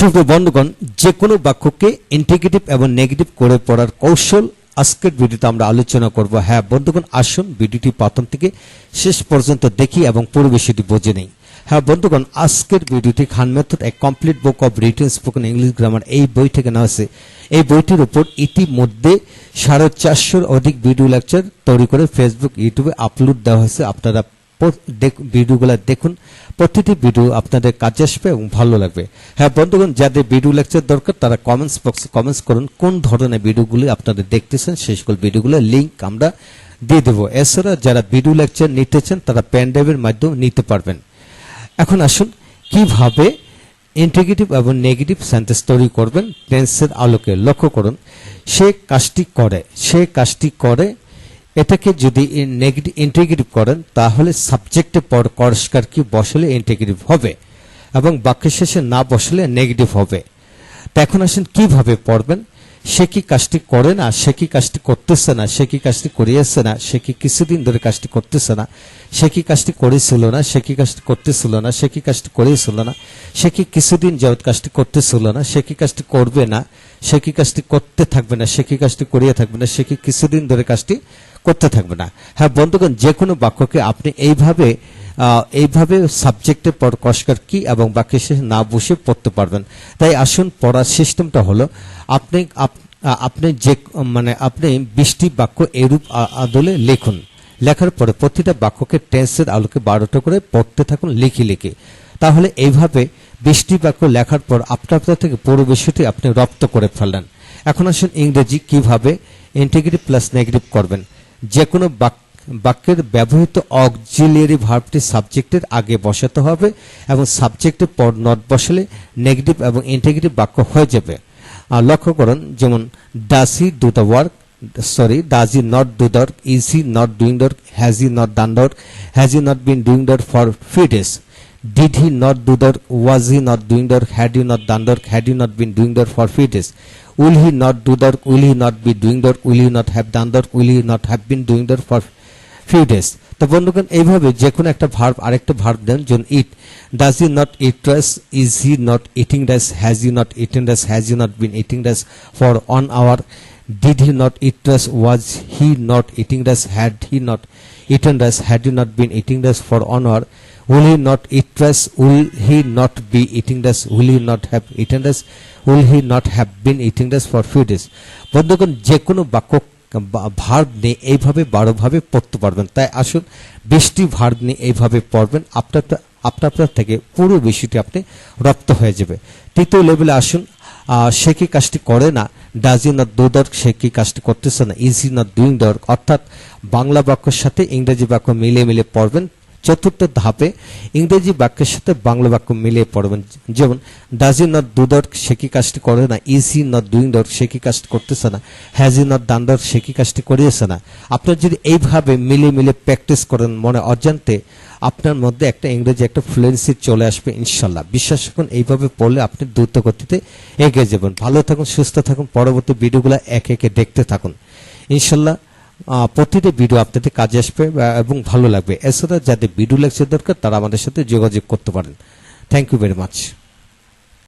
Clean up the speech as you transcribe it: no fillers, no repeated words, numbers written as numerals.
সুপ্রিয় বন্ধুগণ, যে কোনো বাক্যকে ইন্টিগ্রেটিভ এবং নেগেটিভ করে পড়ার কৌশল আজকের ভিডিওতে আমরা আলোচনা করব। হ্যাঁ বন্ধুগণ, আসুন ভিডিওটি প্রথম থেকে শেষ পর্যন্ত দেখি এবং পুরো বিষয়টি বুঝে নেই। হ্যাঁ বন্ধুগণ, আজকের ভিডিওটি Khan method a complete book of written spoken English grammar এই বই থেকে নেওয়া হয়েছে। এই বইটির উপর ইতিমধ্যে 450 অধিক ভিডিও লেকচার তৈরি করে ফেসবুক ইউটিউবে আপলোড দেওয়া হয়েছে। আপনারা ভিডিওগুলো দেখুন, প্রতিটি ভিডিও আপনাদের কাজে আসবে এবং ভালো লাগবে। হ্যাঁ বন্ধুগণ, যাদের ভিডিও লেকচার দরকার তারা কমেন্টস বক্সে কমেন্টস করুন কোন ধরনের ভিডিওগুলি আপনারা দেখতেছেন, সেই সকল ভিডিওগুলোর লিঙ্ক আমরা দিয়ে দেবো। এছাড়া যারা ভিডিও লেকচার নিতে চান তারা পেন ড্রাইভের মাধ্যমে নিতে পারবেন। এখন আসুন কিভাবে ইন্টিগ্রেটিভ এবং নেগেটিভ সেন্টেন্স তৈরি করবেন টেন্সের আলোকে। লক্ষ্য করুন, সে কাজটি করে এটাকে যদি নেগেটিভ ইন্টিগ্রেটিভ করেন তাহলে সাবজেক্টের পর করস্কার কি বসলে ইন্টিগ্রেটিভ হবে এবং বাক্যের শেষে না বসলে নেগেটিভ হবে। তো এখন আসেন কিভাবে পড়বেন। সে কি কাজটি করে না, সে কি কাজটি করতেছে না, সে কি কাজটি করিয়েছে না, সে কি কিছুদিন ধরে কাজটি করতেছে না, সে কি কাজটি করেছিল না, সে কি কাজটি করতেছিল না, সে কি কাজটি করিয়েছিল না, সে কি কিছুদিন যাবত কাজটি করতেছিল না, সে কি কাজটি করবে না, সে কি কাজটি করতে থাকবে না, সে কি কাজটি করিয়ে থাকবে না, সে কি কিছুদিন ধরে কাজটি করতে থাকবে না। হ্যাঁ বন্ধুগণ, যে কোনো বাক্যকে আপনি এইভাবে সাবজেক্টের পর করস্কার কি এবং বাক্যের শেষে না বসে পড়তে পারবেন। তাই আসুন, পড়ার সিস্টেমটা হলো আপনি 20টি বাক্য এরূপ আদলে লিখুন। লেখার পরে প্রতিটা বাক্যকে টেন্সের আলোকে 12টা করে পড়তে থাকুন লিখে। তাহলে এইভাবে 20টি বাক্য লেখার পর আপনার থেকে পুরো বিষয়টি আপনি রপ্ত করে ফেললেন। এখন আসুন ইংরেজি কিভাবে ইন্টিগ্রেটিভ প্লাস নেগেটিভ করবেন। যে কোনো বাক্যের ব্যবহৃত অক্সিলিয়ারি ভার্বটি সাবজেক্টের আগে বসাতে হবে এবং সাবজেক্টের পর নট বসালে নেগেটিভ এবং ইন্টিগ্রেটিভ বাক্য হয়ে যাবে। লক্ষ্য করুন, যেমন does he do the work, does he not do the work, is he not doing the work, has he not done the work, has he not been doing the work for few days, did he not do the work, was he not doing the work, had he not done the work, had he not been doing the work for few days, will he not do the work, will he not be doing the work, will he not have done the work, will he not have been doing the work for few days। তো বন্ধুগণ, এইভাবে যে কোনো একটা verb আরেকটা verb দেন। যেমন eat, does he not eat rice, is he not eating rice, has he not eaten rice, has he not been eating rice for 1 hour, did he not eat rice, was he not eating rice, had he not eaten rice, had he not been eating rice for 1 hour, will he not eat rice, will he not be eating rice, will he not have eaten rice, will he not have been eating rice for few days। বন্ধুগণ, যে কোনো বাক্য verb নিয়ে এইভাবে 12 ভাবে পড়তে পারবেন। তাই আসুন 20টি ভার্ব নিয়ে এইভাবে পড়বেন, আপনার থেকে পুরো বিষয়টি আপনি রপ্ত হয়ে যাবে। তৃতীয় লেভেলে আসুন, সে কি কাজটি করে না, does he not do the work, সে কি কাজটি করতেছে না, is he not doing the work, অর্থাৎ বাংলা বাক্যের সাথে ইংরেজি বাক্য মিলিয়ে পড়বেন। চতুর্থ ধাপে ইংরেজি বাক্যের সাথে বাংলা বাক্য মিলিয়ে পড়বেন। যেমন does he not do the work, সে কি কাজটি করে না, is he not doing the work, সে কি কাজটি করতেছে না, has he not done the work, সে কি কাজটি করিয়েছে না। আপনার যদি এইভাবে মিলিয়ে প্র্যাকটিস করেন, মনে অজান্তে আপনার মধ্যে একটা ইংরেজি একটা ফ্লুয়েন্সি চলে আসবে ইনশাল্লাহ। বিশ্বাস করুন, এইভাবে পড়লে আপনি দ্রুত গতিতে এগিয়ে যাবেন। ভালো থাকুন, সুস্থ থাকুন, পরবর্তী ভিডিওগুলো একে দেখতে থাকুন। ইনশাল্লাহ প্রতিটি ভিডিও আপনাদের কাজে আসবে এবং ভালো লাগবে। এছাড়া যাদের ভিডিও লেকচার দরকার তারা আমাদের সাথে যোগাযোগ করতে পারেন। Thank you very much.